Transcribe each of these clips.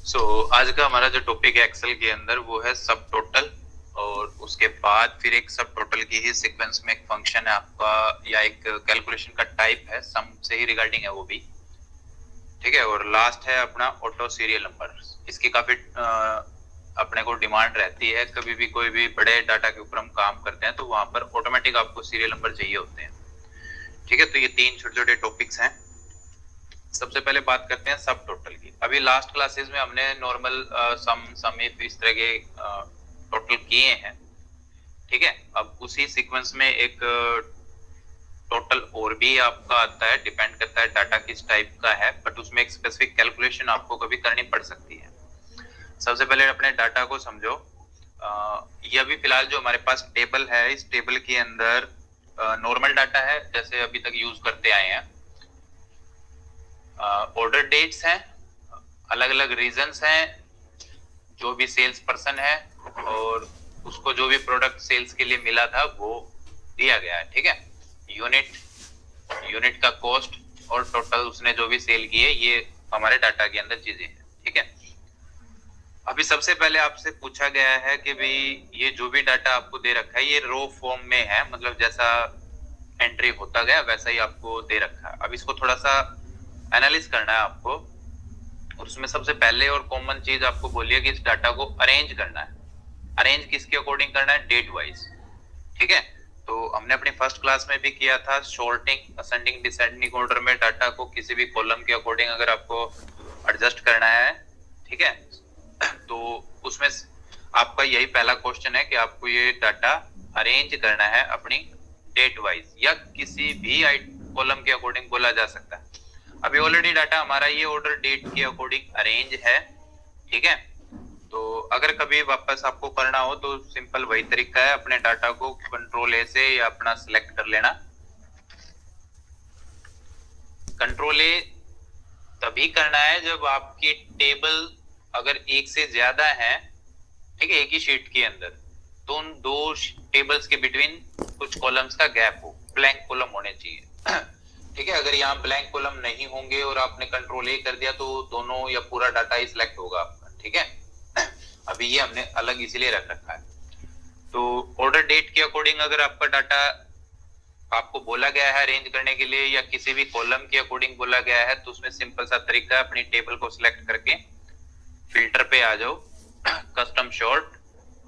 आज का हमारा जो टॉपिक है एक्सेल के अंदर वो है सब टोटल। और उसके बाद फिर एक सब टोटल की ही सीक्वेंस में एक फंक्शन है आपका या एक कैलकुलेशन का टाइप है, सम से ही रिगार्डिंग है वो भी। ठीक है। और लास्ट है अपना ऑटो सीरियल नंबर। इसकी काफी अपने को डिमांड रहती है, कभी भी कोई भी बड़े डाटा के ऊपर हम काम करते हैं तो वहां पर ऑटोमेटिक आपको सीरियल नंबर चाहिए होते हैं। ठीक है। तो ये तीन छोटे छोटे टॉपिक्स हैं। सबसे पहले बात करते हैं सब टोटल की। अभी लास्ट क्लासेस में हमने नॉर्मल सम इफ इस तरह के टोटल किए हैं। ठीक है। अब उसी सीक्वेंस में एक टोटल और भी आपका आता है, डिपेंड करता है डाटा किस टाइप का है, बट उसमें एक स्पेसिफिक कैलकुलेशन आपको कभी करनी पड़ सकती है। सबसे पहले अपने डाटा को समझो। ये अभी फिलहाल जो हमारे पास टेबल है, इस टेबल के अंदर नॉर्मल डाटा है जैसे अभी तक यूज करते आए हैं। ऑर्डर डेट्स हैं, अलग अलग रीजंस हैं, जो भी सेल्स पर्सन है और उसको जो भी प्रोडक्ट सेल्स के लिए मिला था वो दिया गया है। ठीक है। यूनिट का कॉस्ट और टोटल उसने जो भी सेल किए, ये हमारे डाटा के अंदर चीजें हैं। ठीक है। अभी सबसे पहले आपसे पूछा गया है कि भाई ये जो भी डाटा आपको दे रखा है ये रो फॉर्म में है, मतलब जैसा एंट्री होता गया वैसा ही आपको दे रखा है। अब इसको थोड़ा सा एनालिस करना है आपको, और उसमें सबसे पहले और कॉमन चीज आपको बोलिए कि इस डाटा को अरेंज करना है। अरेंज किसके अकॉर्डिंग करना है? Date wise. ठीक है। तो हमने अपनी फर्स्ट क्लास में भी किया था शॉर्टिंग, असेंडिंग डिसेंडिंग ऑर्डर में डाटा को किसी भी कॉलम के अकॉर्डिंग अगर आपको एडजस्ट करना है। ठीक है। तो उसमें आपका यही पहला क्वेश्चन है कि आपको ये डाटा अरेंज करना है अपनी डेट वाइज या किसी भी कॉलम के अकॉर्डिंग बोला जा सकता है। अभी ऑलरेडी डाटा हमारा ये ऑर्डर डेट के अकॉर्डिंग अरेंज है। ठीक है। तो अगर कभी वापस आपको करना हो तो सिंपल वही तरीका है, अपने डाटा को कंट्रोल ए से या अपना सिलेक्ट कर लेना। कंट्रोल ए तभी करना है जब आपकी टेबल अगर एक से ज्यादा है, ठीक है, एक ही शीट के अंदर, तो उन दो टेबल्स के बिटवीन कुछ कॉलम्स का गैप हो, ब्लैंक कॉलम होने चाहिए। ठीक है। अगर यहाँ ब्लैंक कॉलम नहीं होंगे और आपने कंट्रोल ए कर दिया तो दोनों या पूरा डाटा ही सिलेक्ट होगा आपका। ठीक है। अभी ये हमने अलग इसीलिए रख रखा है। तो ऑर्डर डेट के अकॉर्डिंग अगर आपका डाटा आपको बोला गया है अरेंज करने के लिए या किसी भी कॉलम के अकॉर्डिंग बोला गया है, तो उसमें सिंपल सा तरीका है, अपनी टेबल को सिलेक्ट करके फिल्टर पे आ जाओ, कस्टम शॉर्ट,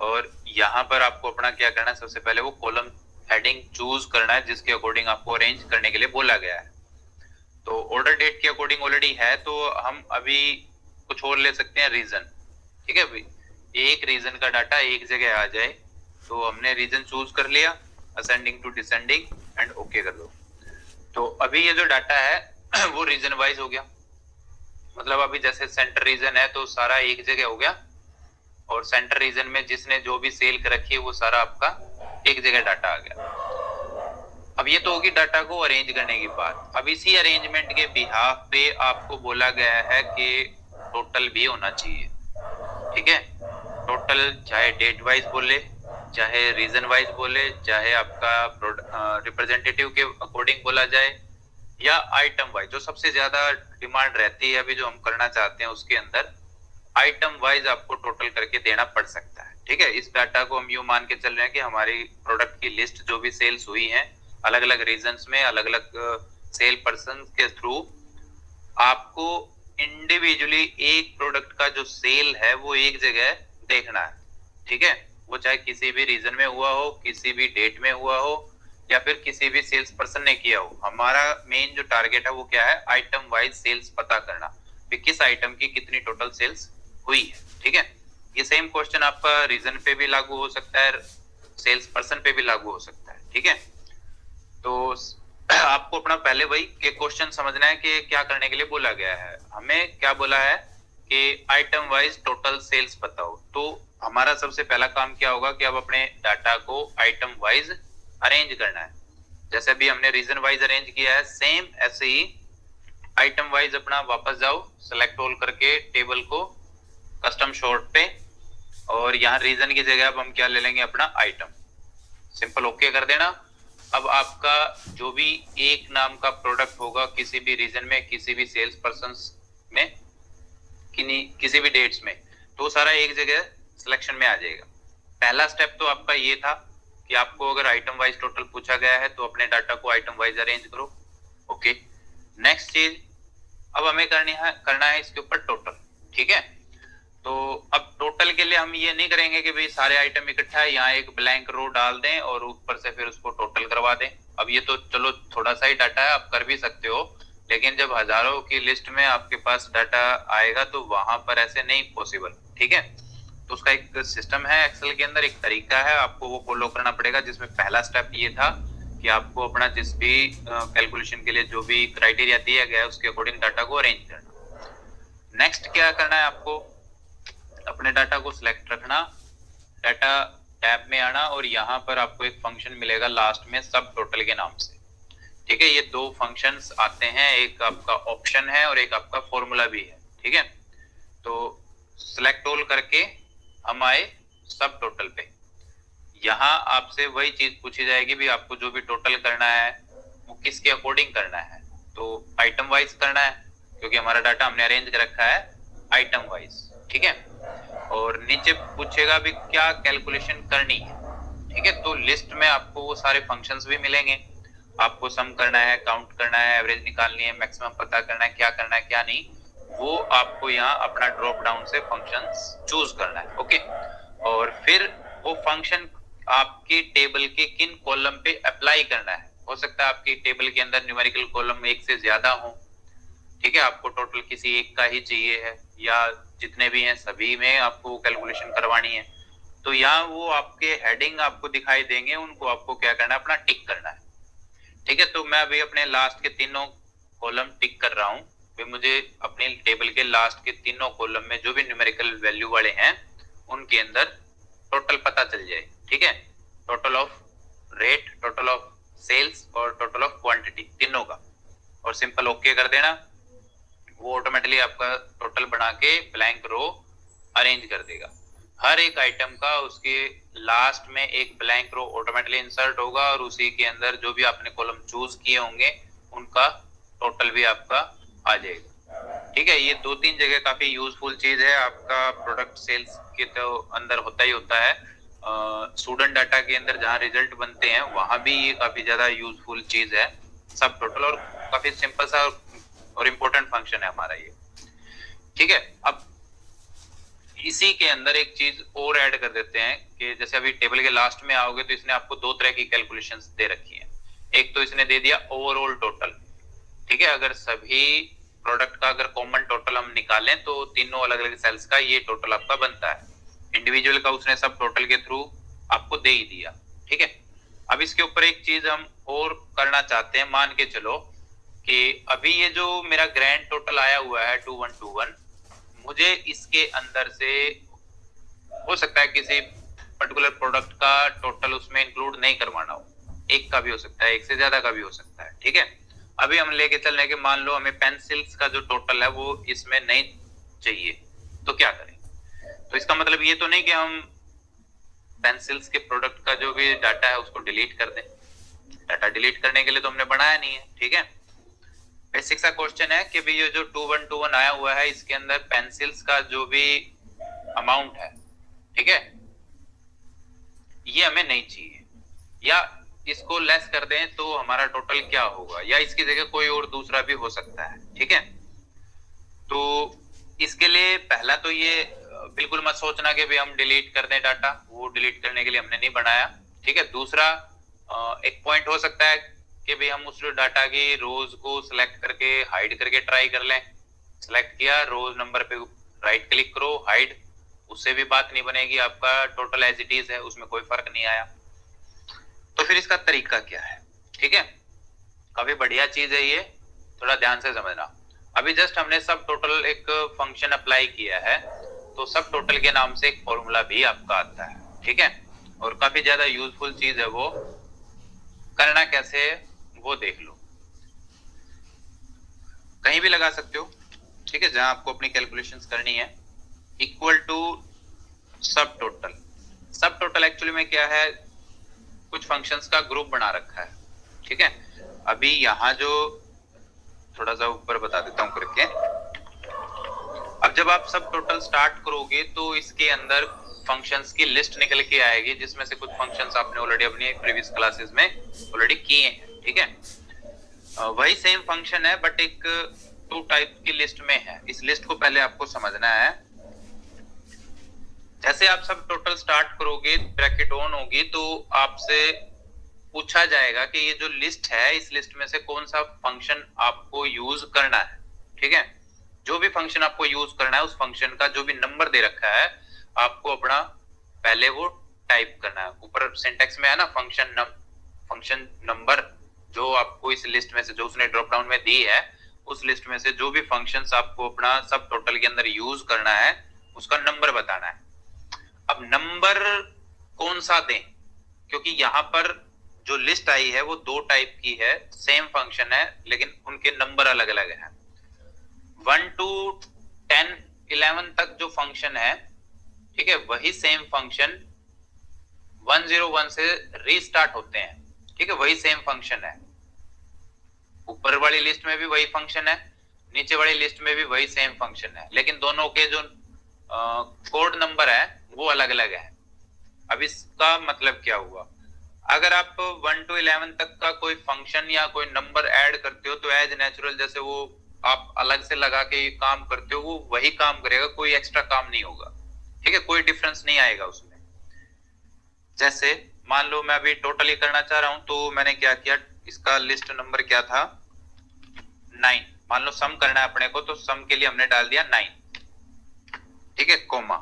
और यहाँ पर आपको अपना क्या करना है, सबसे पहले वो कॉलम हेडिंग चूज करना है जिसके अकॉर्डिंग आपको अरेंज करने के लिए बोला गया है। तो ऑर्डर डेट के अकॉर्डिंग ऑलरेडी है, तो हम अभी कुछ और ले सकते हैं, रीजन। ठीक है भाई, एक रीजन का डाटा एक जगह आ जाए, तो हमने रीजन चूज कर लिया, ascending to descending, and okay कर दो। तो अभी ये जो डाटा है वो रीजन वाइज हो गया। मतलब अभी जैसे सेंटर रीजन है तो सारा एक जगह हो गया, और सेंटर रीजन में जिसने जो भी सेल कर रखी है वो सारा आपका एक जगह डाटा आ गया। अब ये तो होगी डाटा को अरेंज करने की बात। अब इसी अरेंजमेंट के बिहाफ पे आपको बोला गया है कि टोटल भी होना चाहिए। ठीक है। टोटल चाहे डेट वाइज बोले, चाहे रीजन वाइज बोले, चाहे आपका रिप्रेजेंटेटिव के अकॉर्डिंग बोला जाए, या आइटम वाइज। जो सबसे ज्यादा डिमांड रहती है अभी जो हम करना चाहते हैं उसके अंदर आइटम वाइज आपको टोटल करके देना पड़ सकता है। ठीक है। इस डाटा को हम यूं मान के चल रहे हैं कि हमारी प्रोडक्ट की लिस्ट जो भी सेल्स हुई है अलग अलग रीजन्स में अलग अलग सेल पर्सन के थ्रू, आपको इंडिविजुअली एक प्रोडक्ट का जो सेल है वो एक जगह देखना है। ठीक है। वो चाहे किसी भी रीजन में हुआ हो, किसी भी डेट में हुआ हो, या फिर किसी भी सेल्स पर्सन ने किया हो। हमारा मेन जो टारगेट है वो क्या है? आइटम वाइज सेल्स पता करना कि किस आइटम की कितनी टोटल सेल्स हुई है। ठीक है। ये सेम क्वेश्चन आपका रीजन पे भी लागू हो सकता है, सेल्स पर्सन पे भी लागू हो सकता है। ठीक है। तो आपको अपना पहले वही के क्वेश्चन समझना है कि क्या करने के लिए बोला गया है। हमें क्या बोला है कि आइटम वाइज टोटल सेल्स बताओ। तो हमारा सबसे पहला काम क्या होगा कि अब अपने डाटा को आइटम वाइज अरेंज करना है। जैसे अभी हमने रीजन वाइज अरेंज किया है, सेम ऐसे ही आइटम वाइज अपना वापस जाओ, सेलेक्ट ऑल करके टेबल को कस्टम शॉर्ट पे, और यहाँ रीजन की जगह अब हम क्या ले लेंगे? अपना आइटम। सिंपल ओके कर देना। अब आपका जो भी एक नाम का प्रोडक्ट होगा किसी भी रीजन में, किसी भी सेल्स पर्सन में, किसी भी डेट्स में, तो सारा एक जगह सिलेक्शन में आ जाएगा। पहला स्टेप तो आपका ये था कि आपको अगर आइटम वाइज टोटल पूछा गया है तो अपने डाटा को आइटम वाइज अरेंज करो। ओके, नेक्स्ट चीज अब हमें करना है इसके ऊपर टोटल। ठीक है, तो अब टोटल के लिए हम ये नहीं करेंगे कि भाई सारे आइटम इकट्ठा है, यहाँ एक ब्लैंक रो डाल दें और ऊपर से फिर उसको टोटल करवा दें। अब ये तो चलो थोड़ा सा ही डाटा है, आप कर भी सकते हो, लेकिन जब हजारों की लिस्ट में आपके पास डाटा आएगा तो वहां पर ऐसे नहीं पॉसिबल। ठीक है, तो उसका एक सिस्टम है एक्सेल के अंदर, एक तरीका है, आपको वो फॉलो करना पड़ेगा, जिसमें पहला स्टेप ये था कि आपको अपना जिस भी कैलकुलेशन के लिए जो भी क्राइटेरिया दिया गया है उसके अकॉर्डिंग डाटा को अरेंज करना। नेक्स्ट क्या करना है, आपको अपने डाटा को सिलेक्ट रखना, डाटा टैब में आना और यहाँ पर आपको एक फंक्शन मिलेगा लास्ट में सब टोटल के नाम से। ठीक है, ये दो फंक्शंस आते हैं, एक आपका ऑप्शन है और एक आपका फॉर्मूला भी है। ठीक है, तो सिलेक्ट ऑल करके हम आए सब टोटल पे। यहाँ आपसे वही चीज पूछी जाएगी भी आपको जो भी टोटल करना है वो किसके अकॉर्डिंग करना है, तो आइटम वाइज करना है क्योंकि हमारा डाटा हमने अरेंज कर रखा है आइटम वाइज। ठीक है, और नीचे पूछेगा भी क्या कैलकुलेशन करनी है। ठीक है, तो लिस्ट में आपको वो सारे फंक्शंस भी मिलेंगे, आपको सम करना है, काउंट करना है, एवरेज निकालनी है, मैक्सिमम पता करना है, क्या करना है क्या नहीं, वो आपको यहाँ अपना ड्रॉप डाउन से फंक्शंस चूज करना है। ओके, और फिर वो फंक्शन आपके टेबल के किन कॉलम पे अप्लाई करना है। हो सकता है आपकी टेबल के अंदर न्यूमेरिकल कॉलम एक से ज्यादा हो। ठीक है, आपको टोटल किसी एक का ही चाहिए है या जितने भी हैं सभी में आपको कैलकुलेशन करवानी है, तो यहाँ वो आपके हेडिंग आपको दिखाई देंगे, उनको आपको क्या करना है, अपना टिक करना है। ठीक है, तो मैं अभी अपने लास्ट के तीनों कॉलम टिक कर रहा हूँ, फिर मुझे अपने टेबल के लास्ट के तीनों कॉलम में जो भी न्यूमेरिकल वैल्यू वाले हैं उनके अंदर टोटल पता चल जाए। ठीक है, total of rate, total of sales और टोटल ऑफ क्वांटिटी तीनों का, और सिंपल ओके कर देना, वो ऑटोमेटिकली आपका टोटल बना के ब्लैंक रो अरेंज कर देगा। हर एक आइटम का उसके लास्ट में एक ब्लैंक रो ऑटोमेटिकली इंसर्ट होगा और उसी के अंदर जो भी आपने कॉलम चूज किए होंगे उनका टोटल भी आपका आ जाएगा। ठीक है, ये दो तीन जगह काफी यूजफुल चीज है, आपका प्रोडक्ट सेल्स के तो अंदर होता ही होता है, स्टूडेंट डाटा के अंदर जहाँ रिजल्ट बनते हैं वहां भी ये काफी ज्यादा यूजफुल चीज है सब टोटल, और काफी सिंपल सा और इम्पोर्टेंट फंक्शन है हमारा ये। ठीक है, अब इसी के अंदर एक चीज और ऐड कर देते हैं कि जैसे अभी टेबल के लास्ट में आओगे तो इसने आपको दो तरह की कैलकुलेशंस दे रखी हैं। एक तो इसने दे दिया ओवरऑल टोटल। ठीक है, अगर सभी प्रोडक्ट का अगर कॉमन टोटल हम निकालें तो तीनों अलग अलग सेल्स का ये टोटल आपका बनता है, इंडिविजुअल का उसने सब टोटल के थ्रू आपको दे ही दिया। ठीक है, अब इसके ऊपर एक चीज हम और करना चाहते हैं, मान के चलो कि अभी ये जो मेरा ग्रैंड टोटल आया हुआ है 2121, मुझे इसके अंदर से हो सकता है किसी पर्टिकुलर प्रोडक्ट का टोटल उसमें इंक्लूड नहीं करवाना हो, एक का भी हो सकता है, एक से ज्यादा का भी हो सकता है। ठीक है, अभी हम लेके चल रहे हैं कि मान लो हमें पेंसिल्स का जो टोटल है वो इसमें नहीं चाहिए, तो क्या करें। तो इसका मतलब ये तो नहीं कि हम पेंसिल्स के प्रोडक्ट का जो भी डाटा है उसको डिलीट कर दें, डाटा डिलीट करने के लिए तो हमने बनाया नहीं है। ठीक है, बेसिक सा क्वेश्चन है कि भाई ये जो 2121 आया हुआ है इसके अंदर पेंसिल्स का जो भी अमाउंट है, ठीक है, ये हमें नहीं चाहिए, या इसको लेस कर दें तो हमारा टोटल क्या होगा, या इसकी जगह कोई और दूसरा भी हो सकता है। ठीक है, तो इसके लिए पहला तो ये बिल्कुल मत सोचना कि भाई हम डिलीट कर दें डाटा, वो डिलीट करने के लिए हमने नहीं बनाया। ठीक है, दूसरा एक पॉइंट हो सकता है कि भाई हम उस डाटा की रोज को सिलेक्ट करके हाइड करके ट्राई कर लें। सिलेक्ट किया, रोज नंबर पे राइट क्लिक करो, हाइड, उससे भी बात नहीं बनेगी, आपका टोटल एज इट इज है, उसमें कोई फर्क नहीं आया। तो फिर इसका तरीका क्या है। ठीक है, काफी बढ़िया चीज है ये, थोड़ा ध्यान से समझना। अभी जस्ट हमने सब टोटल एक फंक्शन अप्लाई किया है, तो सब टोटल के नाम से एक फॉर्मूला भी आपका आता है। ठीक है, और काफी ज्यादा यूजफुल चीज है, वो करना कैसे है वो देख लो, कहीं भी लगा सकते हो। ठीक है, जहां आपको अपनी कैलकुलेशंस करनी है, इक्वल टू सब टोटल। सब टोटल एक्चुअली में क्या है, कुछ फंक्शंस का ग्रुप बना रखा है। ठीक है, अभी यहाँ जो थोड़ा सा ऊपर बता देता हूँ करके, अब जब आप सब टोटल स्टार्ट करोगे तो इसके अंदर फंक्शंस की लिस्ट निकल के आएगी, जिसमें से कुछ फंक्शंस आपने ऑलरेडी अपनी प्रीवियस क्लासेस में ऑलरेडी किए हैं, ठीक है। वही सेम फंक्शन है बट एक टू टाइप की लिस्ट में है। इस लिस्ट को पहले आपको समझना है। जैसे आप सब टोटल स्टार्ट करोगे, ब्रैकेट ऑन होगी, तो आपसे पूछा जाएगा कि ये जो लिस्ट है, इस लिस्ट में से कौन सा फंक्शन आपको यूज करना है, ठीक है। जो भी फंक्शन आपको यूज करना है, उस फंक्शन का जो भी नंबर दे रखा है, आपको अपना पहले वो टाइप करना है। ऊपर सिंटेक्स में है ना फंक्शन नंबर, जो आपको इस लिस्ट में से, जो उसने ड्रॉप डाउन में दी है, उस लिस्ट में से जो भी फंक्शंस आपको अपना सब टोटल के अंदर यूज करना है, उसका नंबर बताना है। अब नंबर कौन सा दें, क्योंकि यहाँ पर जो लिस्ट आई है वो दो टाइप की है, सेम फंक्शन है लेकिन उनके नंबर अलग अलग है। 1 to 10 11 तक जो फंक्शन है, ठीक है, वही सेम फंक्शन 101 से रीस्टार्ट होते हैं, ठीक है, वही सेम फंक्शन है। ऊपर वाली लिस्ट में भी वही फंक्शन है, नीचे वाली लिस्ट में भी वही सेम फंक्शन है, लेकिन दोनों के जो कोड नंबर है वो अलग अलग है। अब इसका मतलब क्या हुआ, अगर आप 1 to 11 तक का कोई फंक्शन या कोई नंबर ऐड करते हो तो एज नेचुरल जैसे वो आप अलग से लगा के काम करते हो, वो वही काम करेगा, कोई एक्स्ट्रा काम नहीं होगा, ठीक है, कोई डिफरेंस नहीं आएगा उसमें। जैसे मान लो मैं अभी टोटली करना चाह रहा हूं, तो मैंने क्या किया, इसका लिस्ट नंबर क्या था 9। मान लो सम करना है अपने को, तो सम के लिए हमने डाल दिया 9, ठीक है, कोमा।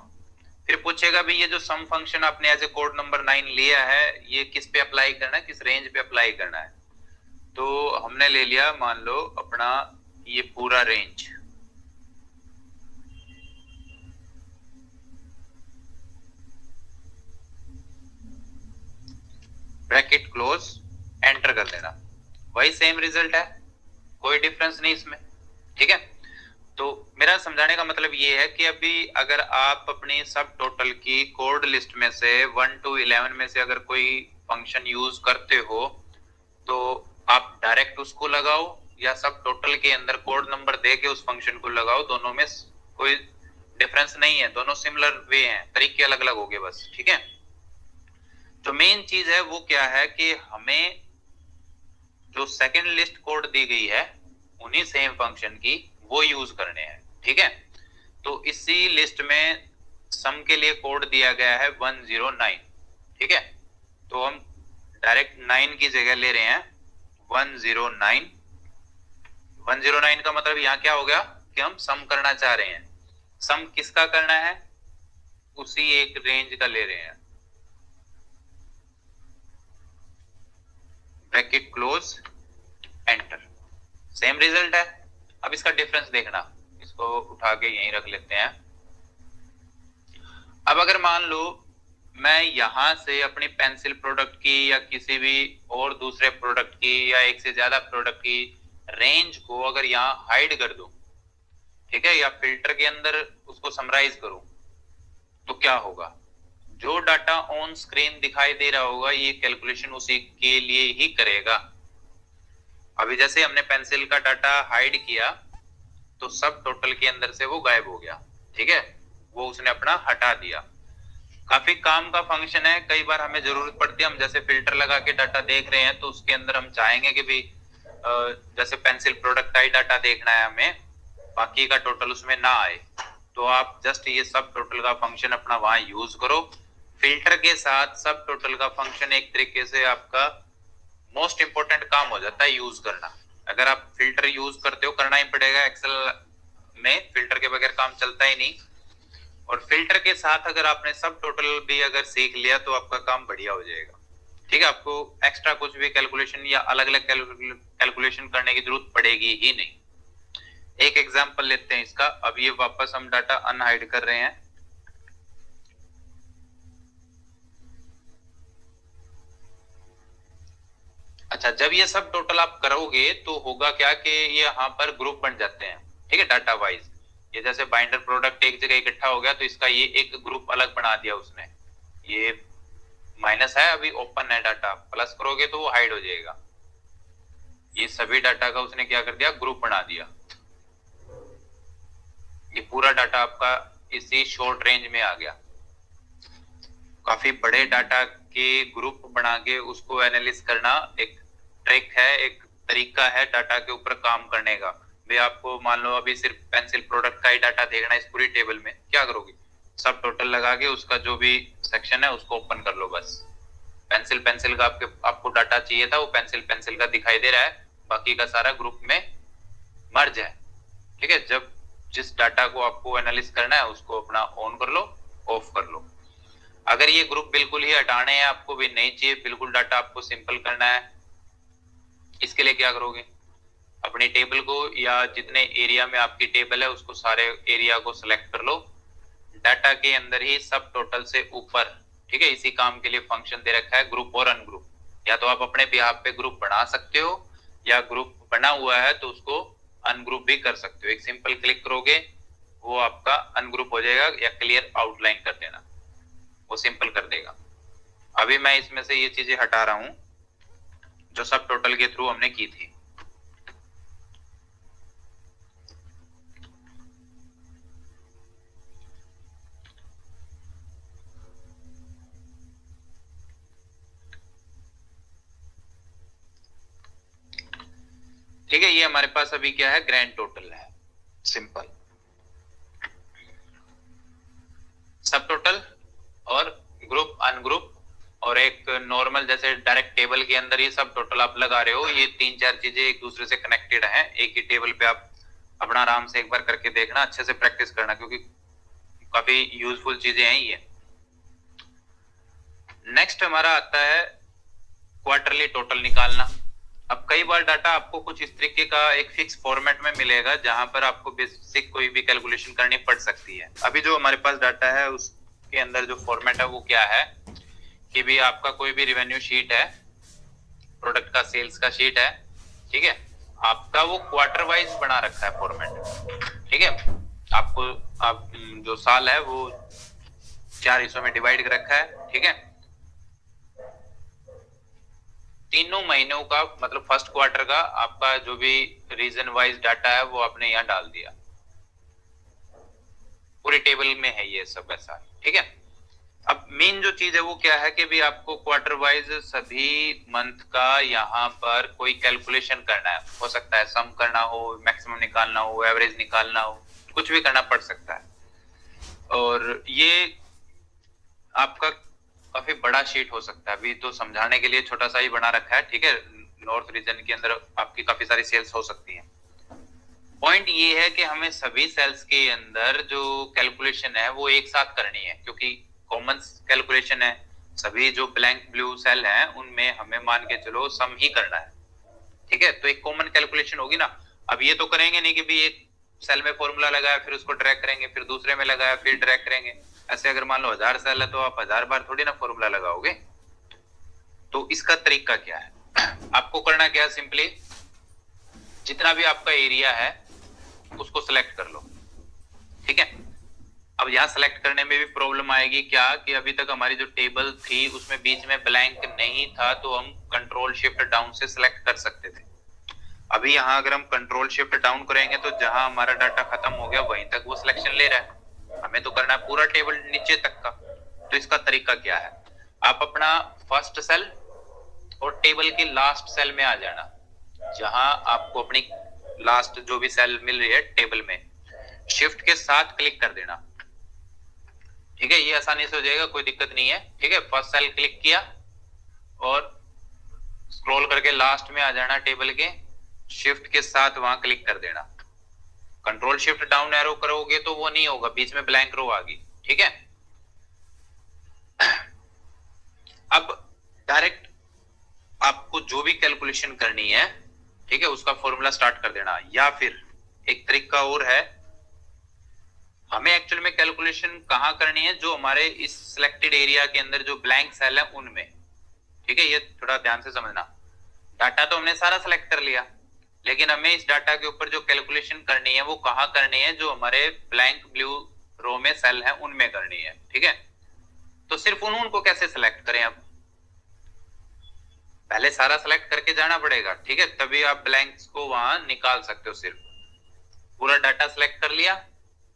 फिर पूछेगा भी ये जो सम फंक्शन आपने एज ए कोड नंबर 9 लिया है, ये किस पे अप्लाई करना है, किस रेंज पे अप्लाई करना है। तो हमने ले लिया मान लो अपना ये पूरा रेंज, ब्रैकेट क्लोज, एंटर कर देना, वही सेम रिजल्ट है, कोई डिफरेंस नहीं इसमें, ठीक है। तो मेरा समझाने का मतलब ये है कि अभी अगर आप अपनी सब टोटल की कोड लिस्ट में से 1 to 11 में से अगर कोई फंक्शन यूज करते हो, तो आप डायरेक्ट उसको लगाओ या सब टोटल के अंदर कोड नंबर दे के उस फंक्शन को लगाओ, दोनों में कोई डिफरेंस नहीं है, दोनों सिमिलर वे हैं, तरीके अलग अलग हो गए बस, ठीक है। तो मेन चीज है वो क्या है कि हमें जो सेकंड लिस्ट कोड दी गई है उन्हीं सेम फंक्शन की वो यूज करने हैं, ठीक है। तो इसी लिस्ट में सम के लिए कोड दिया गया है 109, ठीक है। तो हम डायरेक्ट 9 की जगह ले रहे हैं 109। 109 का मतलब यहाँ क्या हो गया कि हम सम करना चाह रहे हैं। सम किसका करना है, उसी एक रेंज का ले रहे हैं, bracket close, enter, same result है। अब इसका डिफरेंस देखना, इसको उठा के यहीं रख लेते हैं। अब अगर मान लो मैं यहां से अपनी पेंसिल प्रोडक्ट की या किसी भी और दूसरे प्रोडक्ट की या एक से ज्यादा प्रोडक्ट की रेंज को अगर यहाँ हाइड कर दूं, ठीक है, या फिल्टर के अंदर उसको समराइज करूं, तो क्या होगा, जो डाटा ऑन स्क्रीन दिखाई दे रहा होगा ये कैलकुलेशन उसी के लिए ही करेगा। अभी जैसे हमने पेंसिल का डाटा हाइड किया तो सब टोटल के अंदर से वो गायब हो गया, ठीक है, वो उसने अपना हटा दिया। काफी काम का फंक्शन है, कई बार हमें जरूरत पड़ती है, हम जैसे फिल्टर लगा के डाटा देख रहे हैं तो उसके अंदर हम चाहेंगे कि भी जैसे पेंसिल प्रोडक्ट का ही डाटा देखना है हमें, बाकी का टोटल उसमें ना आए, तो आप जस्ट ये सब टोटल का फंक्शन अपना वहां यूज करो। फिल्टर के साथ सब टोटल का फंक्शन एक तरीके से आपका मोस्ट इंपोर्टेंट काम हो जाता है यूज करना। अगर आप फिल्टर यूज करते हो, करना ही पड़ेगा, एक्सेल में फिल्टर के बगैर काम चलता ही नहीं। और फिल्टर के साथ अगर आपने सब टोटल भी अगर सीख लिया तो आपका काम बढ़िया हो जाएगा, ठीक है। आपको एक्स्ट्रा कुछ भी कैलकुलेशन या अलग अलग कैलकुलेशन करने की जरूरत पड़ेगी ही नहीं। एक एग्जांपल लेते हैं इसका। अब ये वापस हम डाटा अनहाइड कर रहे हैं, अच्छा, जब ये सब टोटल आप करोगे तो होगा क्या कि ये यहाँ पर ग्रुप बन जाते हैं, ठीक है, डाटा वाइज। ये जैसे बाइंडर प्रोडक्ट एक जगह इकट्ठा हो गया तो इसका ये एक ग्रुप अलग बना दिया उसने। ये माइनस है, अभी ओपन है डाटा, प्लस करोगे तो वो हाइड हो जाएगा। ये सभी डाटा का उसने क्या कर दिया, ग्रुप बना दिया। ये पूरा डाटा आपका इसी शॉर्ट रेंज में आ गया। काफी बड़े डाटा के ग्रुप बना के उसको एनालिसिस करना एक ट्रिक है, एक तरीका है डाटा के ऊपर काम करने का। भाई आपको मान लो अभी सिर्फ पेंसिल प्रोडक्ट का ही डाटा देखना है इस पूरी टेबल में, क्या करोगे? सब टोटल लगा के उसका जो भी सेक्शन है उसको ओपन कर लो। बस पेंसिल का आपको डाटा चाहिए था, वो पेंसिल का दिखाई दे रहा है, बाकी का सारा ग्रुप में मर्ज है। ठीक है, जब जिस डाटा को आपको एनालिसिस करना है उसको अपना ऑन कर लो, ऑफ कर लो। अगर ये ग्रुप बिल्कुल ही हटाने हैं, आपको भी नहीं चाहिए, बिल्कुल डाटा आपको सिंपल करना है, इसके लिए क्या करोगे? अपनी टेबल को या जितने एरिया में आपकी टेबल है उसको सारे एरिया को सिलेक्ट कर लो, डाटा के अंदर ही सब टोटल से ऊपर। ठीक है, इसी काम के लिए फंक्शन दे रखा है ग्रुप और अनग्रुप। या तो आप अपने बिहाफ पे ग्रुप बना सकते हो, या ग्रुप बना हुआ है तो उसको अनग्रुप भी कर सकते हो। एक सिंपल क्लिक करोगे वो आपका अनग्रुप हो जाएगा, या क्लियर आउटलाइन कर देना, वो सिंपल कर देगा। अभी मैं इसमें से ये चीजें हटा रहा हूं जो सब टोटल के थ्रू हमने की थी। ठीक है, ये हमारे पास अभी क्या है, ग्रैंड टोटल है, सिंपल सब टोटल और ग्रुप अनग्रुप, और एक नॉर्मल जैसे डायरेक्ट टेबल के अंदर ये सब टोटल आप लगा रहे हो। ये 3-4 चीजें एक दूसरे से कनेक्टेड हैं, एक ही टेबल पे आप अपना आराम से एक बार करके देखना, अच्छे से प्रैक्टिस करना, क्योंकि काफी यूजफुल चीजें हैं ये। नेक्स्ट हमारा आता है क्वार्टरली टोटल निकालना। अब कई बार डाटा आपको कुछ इस तरीके का एक फिक्स फॉर्मेट में मिलेगा जहां पर आपको बेसिक कोई भी कैलकुलेशन करनी पड़ सकती है। अभी जो हमारे पास डाटा है उसके अंदर जो फॉर्मेट है वो क्या है कि भी आपका कोई भी रेवेन्यू शीट है, प्रोडक्ट का सेल्स का शीट है, ठीक है, आपका वो क्वार्टर वाइज बना रखा है फॉर्मेट। ठीक है, आपको आप जो साल है वो 4 हिस्सों में डिवाइड कर रखा है। ठीक है, तीनों महीनों का मतलब फर्स्ट क्वार्टर का आपका जो भी रीजन वाइज डाटा है वो आपने यहाँ डाल दिया, पूरी टेबल में है ये सब ऐसा। ठीक है, अब मेन जो चीज है वो क्या है कि भी आपको क्वार्टर वाइज सभी मंथ का यहाँ पर कोई कैलकुलेशन करना है। हो सकता है सम करना हो, मैक्सिमम निकालना हो, एवरेज निकालना हो, कुछ भी करना पड़ सकता है। और ये आपका काफी बड़ा शीट हो सकता है, अभी तो समझाने के लिए छोटा सा ही बना रखा है। ठीक है, नॉर्थ रीजन के अंदर आपकी काफी सारी सेल्स हो सकती हैं। पॉइंट ये है कि हमें सभी सेल्स के अंदर जो कैलकुलेशन है वो एक साथ करनी है, क्योंकि कॉमन कैलकुलेशन है। सभी जो ब्लैंक ब्लू सेल हैं उनमें हमें मान के चलो सम ही करना है। ठीक है, तो एक कॉमन कैलकुलेशन होगी ना। अब ये तो करेंगे नहीं कि भी एक सेल में फॉर्मूला लगाया फिर उसको ड्रैग करेंगे, फिर दूसरे में लगाया फिर ड्रैग करेंगे। ऐसे अगर मान लो 1000 सेल है तो आप 1000 बार थोड़ी ना फॉर्मूला लगाओगे। तो इसका तरीका क्या है, आपको करना क्या है, सिंपली जितना भी आपका एरिया है उसको सिलेक्ट कर लो। ठीक है, अब यहाँ सेलेक्ट करने में भी प्रॉब्लम आएगी क्या कि अभी तक हमारी जो टेबल थी उसमें बीच में ब्लैंक नहीं था, तो हम कंट्रोल शिफ्ट डाउन से सिलेक्ट कर सकते थे। अभी यहाँ अगर हम कंट्रोल शिफ्ट डाउन करेंगे तो जहां हमारा डाटा खत्म हो गया वहीं तक वो सिलेक्शन ले रहा है। हमें तो करना है पूरा टेबल नीचे तक का। तो इसका तरीका क्या है, आप अपना फर्स्ट सेल और टेबल के लास्ट सेल में आ जाना, जहां आपको अपनी लास्ट जो भी सेल मिल रही है टेबल में, शिफ्ट के साथ क्लिक कर देना। ठीक है, ये आसानी से हो जाएगा, कोई दिक्कत नहीं है। ठीक है, फर्स्ट सेल क्लिक किया और स्क्रॉल करके लास्ट में आ जाना टेबल के, शिफ्ट के साथ वहां क्लिक कर देना। कंट्रोल शिफ्ट डाउन एरो करोगे तो वो नहीं होगा, बीच में ब्लैंक रो आ गई। ठीक है, अब डायरेक्ट आपको जो भी कैलकुलेशन करनी है, ठीक है, उसका फॉर्मूला स्टार्ट कर देना। या फिर एक तरीका और है, हमें एक्चुअल में कैलकुलेशन कहां करनी है, जो हमारे इस सिलेक्टेड एरिया के अंदर जो ब्लैंक सेल है उनमें। ठीक है, ये थोड़ा ध्यान से समझना। डाटा तो हमने सारा सिलेक्ट कर लिया, लेकिन हमें इस डाटा के ऊपर जो कैलकुलेशन करनी है वो कहां करनी है, जो हमारे ब्लैंक ब्लू रो में सेल है उनमें करनी है। ठीक है, तो सिर्फ उनको कैसे सिलेक्ट करें, अब पहले सारा सिलेक्ट करके जाना पड़ेगा। ठीक है, तभी आप ब्लैंक्स को वहां निकाल सकते हो। सिर्फ पूरा डाटा सिलेक्ट कर लिया,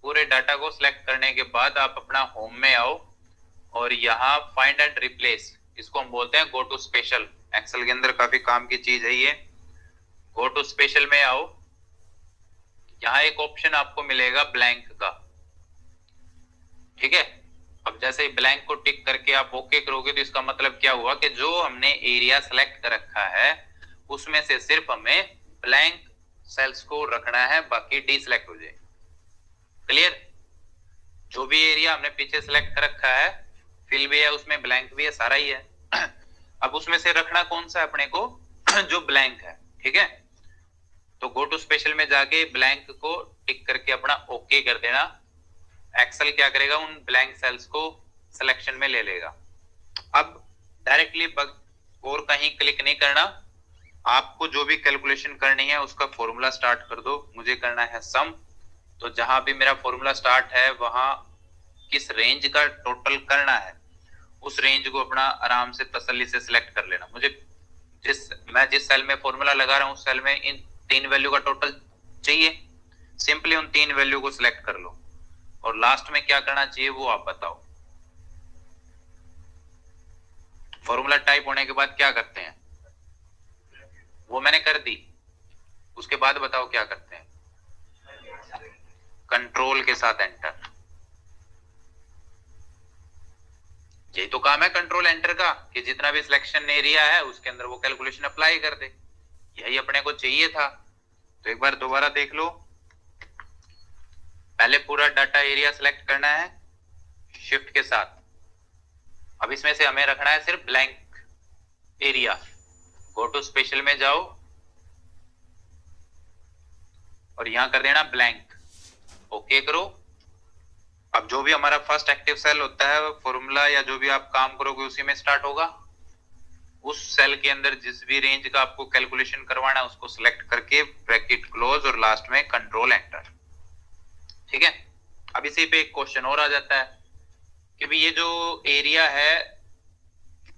पूरे डाटा को सिलेक्ट करने के बाद आप अपना होम में आओ और यहाँ फाइंड एंड रिप्लेस, इसको हम बोलते हैं गो टू स्पेशल। एक्सेल के अंदर काफी काम की चीज है ये। गो टू स्पेशल में आओ, यहाँ एक ऑप्शन आपको मिलेगा ब्लैंक का, ठीक है। अब जैसे ही ब्लैंक को टिक करके आप ओके करोगे तो इसका मतलब क्या हुआ कि जो हमने एरिया सेलेक्ट कर रखा है उसमें से सिर्फ हमें ब्लैंक सेल्स को रखना है, बाकी डीसेलेक्ट हो जाए। क्लियर? जो भी एरिया हमने पीछे सेलेक्ट कर रखा है, फिल भी है उसमें, ब्लैंक भी है, सारा ही है। अब उसमें से रखना कौन सा है अपने को? जो ब्लैंक है, ठीक है। तो गो टू स्पेशल में जाके ब्लैंक को टिक करके अपना ओके कर देना। एक्सेल क्या करेगा, उन ब्लैंक सेल्स को सिलेक्शन में ले लेगा। अब डायरेक्टली और कहीं क्लिक नहीं करना, आपको जो भी कैलकुलेशन करनी है उसका फॉर्मूला स्टार्ट कर दो। मुझे करना है सम, तो जहां भी मेरा फॉर्मूला स्टार्ट है वहां किस रेंज का टोटल करना है उस रेंज को अपना आराम से तसल्ली से सिलेक्ट कर लेना। मुझे मैं जिस सेल में फॉर्मूला लगा रहा हूं उस सेल में इन 3 वैल्यू का टोटल चाहिए, सिंपली उन 3 वैल्यू को सिलेक्ट कर लो और लास्ट में क्या करना चाहिए वो आप बताओ। फॉर्मूला टाइप होने के बाद क्या करते हैं वो मैंने कर दी, उसके बाद बताओ क्या करते हैं। कंट्रोल के साथ एंटर, यही तो काम है कंट्रोल एंटर का, कि जितना भी सिलेक्शन एरिया है उसके अंदर वो कैलकुलेशन अप्लाई कर दे। यही अपने को चाहिए था। तो एक बार दोबारा देख लो, पहले पूरा डाटा एरिया सिलेक्ट करना है शिफ्ट के साथ। अब इसमें से हमें रखना है सिर्फ blank area. Go to special में जाओ और यहां कर देना ब्लैंक, ओके करो। अब जो भी हमारा फर्स्ट एक्टिव सेल होता है फॉर्मूला या जो भी आप काम करोगे उसी में स्टार्ट होगा। उस सेल के अंदर जिस भी रेंज का आपको कैलकुलेशन करवाना है उसको सिलेक्ट करके ब्रैकेट क्लोज और लास्ट में कंट्रोल एंटर, ठीक है। अब इसी पे एक क्वेश्चन और आ जाता है कि भाई ये जो एरिया है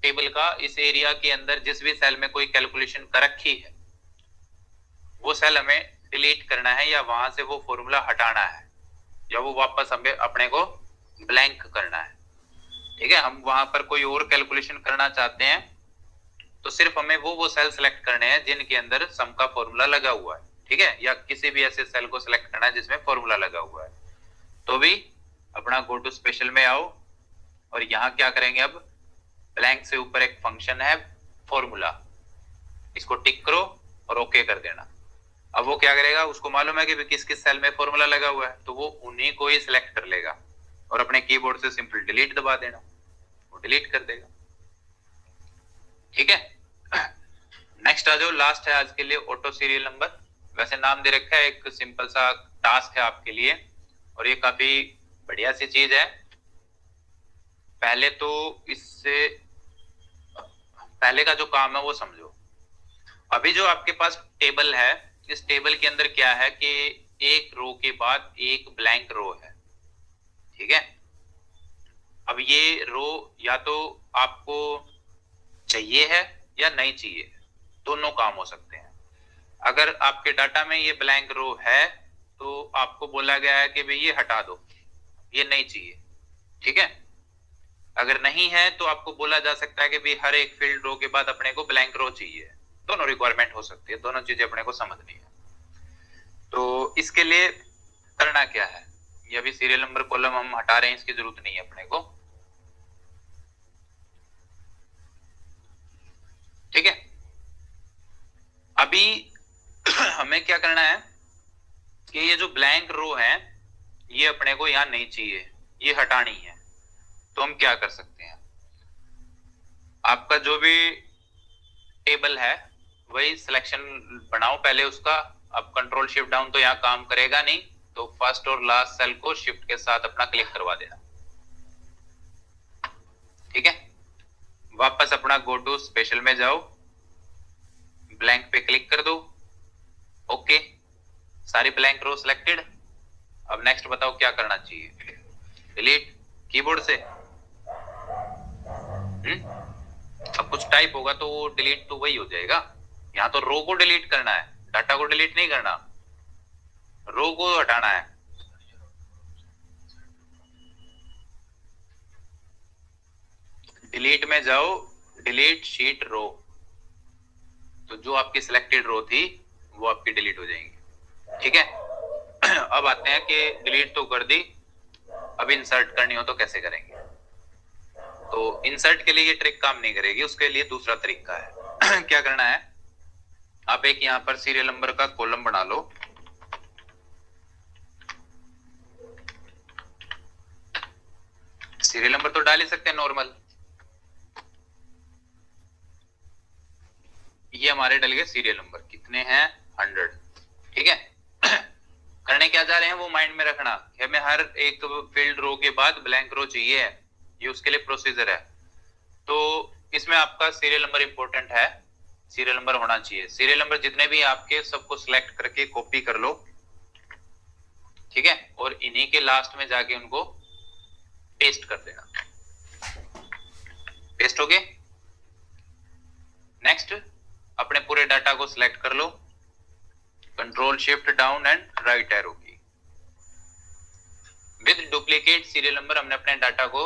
टेबल का, इस एरिया के अंदर जिस भी सेल में कोई कैलकुलेशन कर रखी है वो सेल हमें डिलीट करना है या वहां से वो फॉर्मूला हटाना है या वो वापस हमें अपने को ब्लैंक करना है, ठीक है। हम वहां पर कोई और कैलकुलेशन करना चाहते हैं तो सिर्फ हमें वो सेल सेलेक्ट करने हैं जिनके अंदर सम का फॉर्मूला लगा हुआ है, ठीक है, या किसी भी ऐसे सेल को सिलेक्ट करना है जिसमें फॉर्मूला लगा हुआ है। तो भी अपना गो टू स्पेशल में आओ और यहाँ क्या करेंगे, अब ब्लैंक से ऊपर एक फंक्शन है फॉर्मूला, इसको टिक करो और ओके कर देना। अब वो क्या करेगा, उसको मालूम है कि किस किस सेल में फॉर्मूला लगा हुआ है, तो वो उन्हीं को ही सिलेक्ट कर लेगा और अपने कीबोर्ड से सिंपल डिलीट दबा देना, वो डिलीट कर देगा, ठीक है। नेक्स्ट आ जाओ, लास्ट है आज के लिए ऑटो सीरियल नंबर। वैसे नाम दे रखा है, एक सिंपल सा टास्क है आपके लिए और ये काफी बढ़िया सी चीज है। पहले तो इससे पहले का जो काम है वो समझो। अभी जो आपके पास टेबल है, इस टेबल के अंदर क्या है कि एक रो के बाद एक ब्लैंक रो है, ठीक है। अब ये रो या तो आपको चाहिए है या नहीं चाहिए, दोनों काम हो सकते हैं। अगर आपके डाटा में ये ब्लैंक रो है तो आपको बोला गया है कि भाई ये हटा दो, ये नहीं चाहिए, ठीक है। अगर नहीं है तो आपको बोला जा सकता है कि भाई हर एक फील्ड रो के बाद अपने को ब्लैंक रो चाहिए। दोनों रिक्वायरमेंट हो सकती है, दोनों चीजें अपने को समझनी है। तो इसके लिए करना क्या है, ये अभी सीरियल नंबर कॉलम हम हटा रहे हैं, इसकी जरूरत नहीं है अपने को, ठीक है। अभी हमें क्या करना है कि ये जो ब्लैंक रो है ये अपने को यहां नहीं चाहिए, ये हटानी है। तो हम क्या कर सकते हैं, आपका जो भी टेबल है वही सिलेक्शन बनाओ पहले उसका। अब कंट्रोल शिफ्ट डाउन तो यहाँ काम करेगा नहीं, तो फर्स्ट और लास्ट सेल को शिफ्ट के साथ अपना क्लिक करवा देना, ठीक है। वापस अपना गो टू स्पेशल में जाओ, ब्लैंक पे क्लिक कर दो, ओके, सारी ब्लैंक रो सिलेक्टेड। अब नेक्स्ट बताओ क्या करना चाहिए, डिलीट कीबोर्ड से। अब कुछ टाइप होगा तो वो डिलीट तो वही हो जाएगा। यहाँ तो रो को डिलीट करना है, डाटा को डिलीट नहीं करना, रो को हटाना है। डिलीट में जाओ, डिलीट शीट रो, तो जो आपकी सिलेक्टेड रो थी वो आपकी डिलीट हो जाएंगी। ठीक है। अब आते हैं कि डिलीट तो कर दी, अब इंसर्ट करनी हो तो कैसे करेंगे। तो इंसर्ट के लिए ये ट्रिक काम नहीं करेगी, उसके लिए दूसरा तरीका है। क्या करना है, आप एक यहां पर सीरियल नंबर का कॉलम बना लो। सीरियल नंबर तो डाल ही सकते हैं नॉर्मल, ये हमारे डल गए सीरियल नंबर, कितने हैं 100। ठीक है। करने क्या जा रहे हैं वो माइंड में रखना कि हमें हर एक फील्ड रो के बाद ब्लैंक रो चाहिए है, ये उसके लिए प्रोसीजर है। तो इसमें आपका सीरियल नंबर इंपॉर्टेंट है, सीरियल नंबर होना चाहिए। सीरियल नंबर जितने भी आपके सबको सिलेक्ट करके कॉपी कर लो। ठीक है, और इन्हीं के लास्ट में जाके उनको पेस्ट कर देना। पेस्ट हो गए। नेक्स्ट अपने पूरे डाटा को सिलेक्ट कर लो, control shift down and right arrow key. With duplicate serial number हमने अपने डाटा को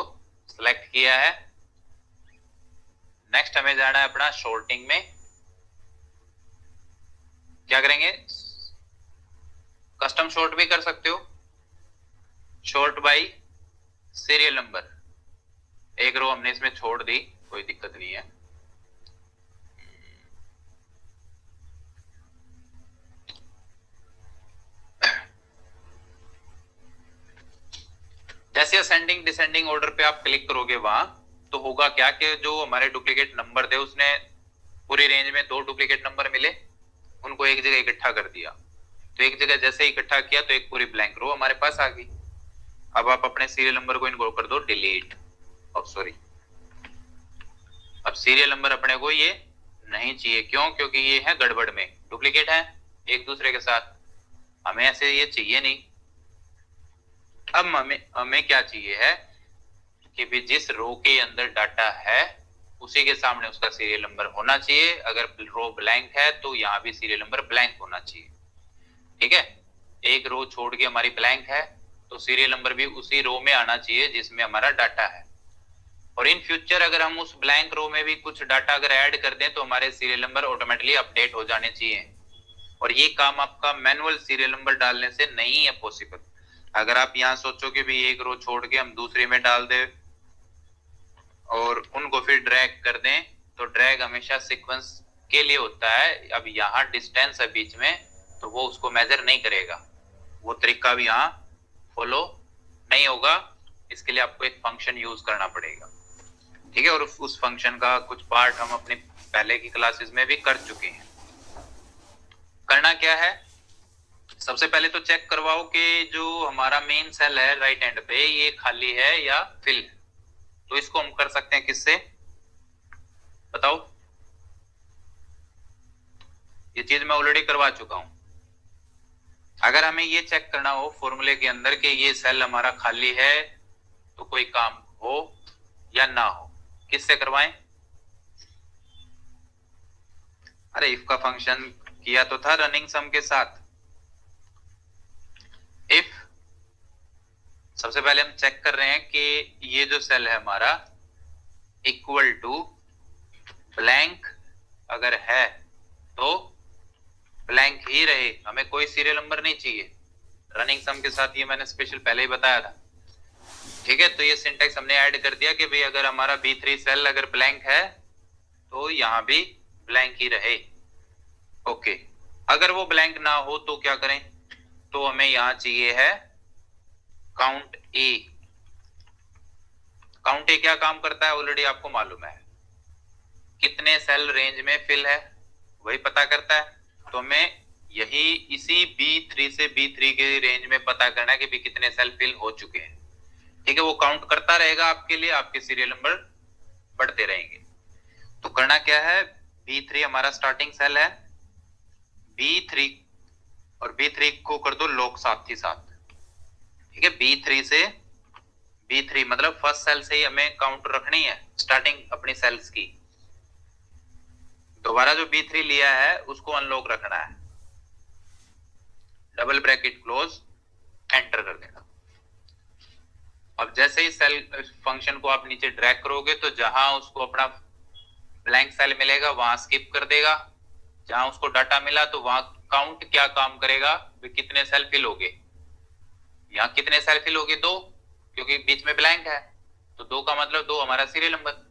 सिलेक्ट किया है। नेक्स्ट हमें जाना है अपना शॉर्टिंग में। क्या करेंगे, कस्टम शॉर्ट भी कर सकते हो, शॉर्ट बाय सीरियल नंबर। एक रो हमने इसमें छोड़ दी, कोई दिक्कत नहीं है। जैसे असेंडिंग डिसेंडिंग ऑर्डर पे आप क्लिक करोगे वहां, तो होगा क्या कि जो हमारे डुप्लीकेट नंबर थे उसने पूरी रेंज में 2 डुप्लीकेट नंबर मिले, उनको एक जगह इकट्ठा कर दिया। तो एक जगह जैसे इकट्ठा किया तो एक पूरी ब्लैंक रो हमारे पास आ गई। अब आप अपने सीरियल नंबर को इनको कर दो डिलीट। सॉरी, अब सीरियल नंबर अपने को ये नहीं चाहिए, क्यों? क्योंकि ये है गड़बड़ में, डुप्लीकेट है एक दूसरे के साथ, हमें ऐसे ये चाहिए नहीं। अब हमें क्या चाहिए है कि भी जिस रो के अंदर डाटा है उसी के सामने उसका सीरियल नंबर होना चाहिए। अगर रो ब्लैंक है तो यहाँ भी सीरियल नंबर ब्लैंक होना चाहिए। ठीक है, एक रो छोड़ के हमारी ब्लैंक है तो सीरियल नंबर भी उसी रो में आना चाहिए जिसमें हमारा डाटा है। और इन फ्यूचर अगर हम उस ब्लैंक रो में भी कुछ डाटा अगर ऐड कर दें तो हमारे सीरियल नंबर ऑटोमेटिकली अपडेट हो जाने चाहिए। और ये काम आपका मैनुअल सीरियल नंबर डालने से नहीं है पॉसिबल। अगर आप यहाँ सोचो कि भी एक रो छोड़ के हम दूसरे में डाल दे और उनको फिर ड्रैग कर दें, तो ड्रैग हमेशा सीक्वेंस के लिए होता है। अब यहाँ डिस्टेंस है बीच में तो वो उसको मेजर नहीं करेगा, वो तरीका भी यहाँ फॉलो नहीं होगा। इसके लिए आपको एक फंक्शन यूज करना पड़ेगा। ठीक है, और उस फंक्शन का कुछ पार्ट हम अपने पहले की क्लासेस में भी कर चुके हैं। करना क्या है, सबसे पहले तो चेक करवाओ कि जो हमारा मेन सेल है राइट हैंड पे ये खाली है या फिल है। तो इसको हम कर सकते हैं किससे, बताओ? ये चीज मैं ऑलरेडी करवा चुका हूं। अगर हमें ये चेक करना हो फॉर्मूले के अंदर कि ये सेल हमारा खाली है तो कोई काम हो या ना हो, किससे करवाएं? अरे इफ का फंक्शन किया तो था रनिंग सम के साथ। इफ सबसे पहले हम चेक कर रहे हैं कि ये जो सेल है हमारा इक्वल टू ब्लैंक अगर है तो ब्लैंक ही रहे, हमें कोई सीरियल नंबर नहीं चाहिए। रनिंग सम के साथ ये मैंने स्पेशल पहले ही बताया था। ठीक है, तो ये सिंटेक्स हमने ऐड कर दिया कि भाई अगर हमारा B3 सेल अगर ब्लैंक है तो यहाँ भी ब्लैंक ही रहे। ओके, अगर वो ब्लैंक ना हो तो क्या करें, तो हमें यहाँ चाहिए है काउंट ए। काउंट ए क्या काम करता है ऑलरेडी आपको मालूम है, कितने सेल रेंज में फिल है वही पता करता है। तो हमें यही इसी B3 से B3 के रेंज में पता करना है कि भी कितने सेल फिल हो चुके हैं। ठीक है, वो काउंट करता रहेगा आपके लिए, आपके सीरियल नंबर बढ़ते रहेंगे। तो करना क्या है, B3 हमारा स्टार्टिंग सेल है, B3 और B3 को कर दो लॉक साथ ही साथ। ठीक है, B3 से B3 मतलब फर्स्ट सेल से ही हमें काउंट रखनी है स्टार्टिंग अपनी सेल्स की। दोबारा जो B3 लिया है उसको अनलॉक रखना है, डबल ब्रैकेट क्लोज, एंटर कर देना। अब जैसे ही सेल फंक्शन को आप नीचे ड्रैग करोगे तो जहां उसको अपना ब्लैंक सेल मिलेगा वहां स्किप कर देगा, जहां उसको डाटा मिला तो वहां काउंट क्या काम करेगा, कितने सेल फिल हो गए। यहाँ कितने सेल फिल हो गए, 2, क्योंकि बीच में ब्लैंक है, तो 2 का मतलब 2 हमारा सीरियल नंबर।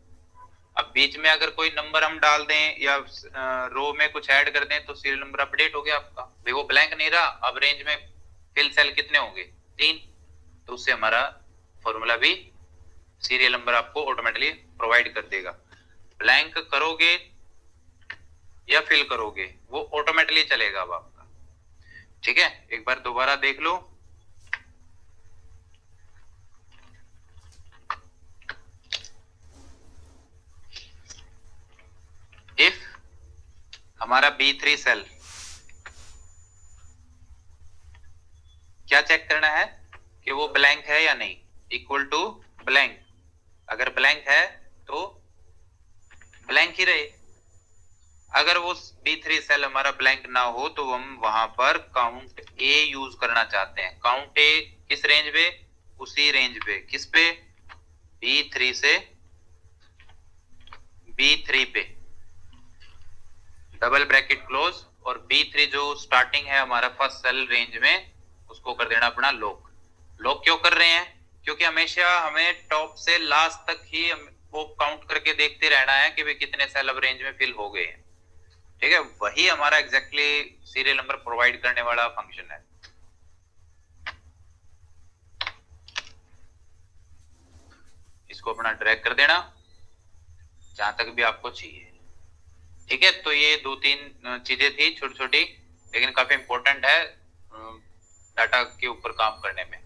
अब बीच में अगर कोई नंबर हम डाल दें या रो में कुछ ऐड कर दें तो सीरियल नंबर अपडेट हो गया आपका, भाई वो ब्लैंक नहीं रहा। अब रेंज में फिल सेल कितने होंगे, 3, तो उससे हमारा फॉर्मूला भी सीरियल नंबर आपको ऑटोमेटिकली प्रोवाइड कर देगा। ब्लैंक करोगे या फिल करोगे वो ऑटोमेटिकली चलेगा अब आपका। ठीक है, एक बार दोबारा देख लो। इफ हमारा B3 सेल, क्या चेक करना है कि वो ब्लैंक है या नहीं, इक्वल टू ब्लैंक। अगर ब्लैंक है तो ब्लैंक ही रहे। अगर वो B3 सेल हमारा ब्लैंक ना हो तो हम वहां पर काउंट ए यूज करना चाहते हैं। काउंट ए किस रेंज पे, उसी रेंज पे, किस पे, B3 से B3 पे, डबल ब्रैकेट क्लोज, और B3 जो स्टार्टिंग है हमारा फर्स्ट सेल रेंज में, उसको कर देना अपना लॉक। लॉक क्यों कर रहे हैं, क्योंकि हमेशा हमें टॉप से लास्ट तक ही वो काउंट करके देखते रहना है कि भाई कितने सेल अब रेंज में फिल हो गए हैं। ठीक है, वही हमारा एग्जैक्टली सीरियल नंबर प्रोवाइड करने वाला फंक्शन है। इसको अपना ड्रैग कर देना जहां तक भी आपको चाहिए। ठीक है, तो ये 2-3 चीजें थी छोटी छोटी, लेकिन काफी इंपॉर्टेंट है डाटा के ऊपर काम करने में।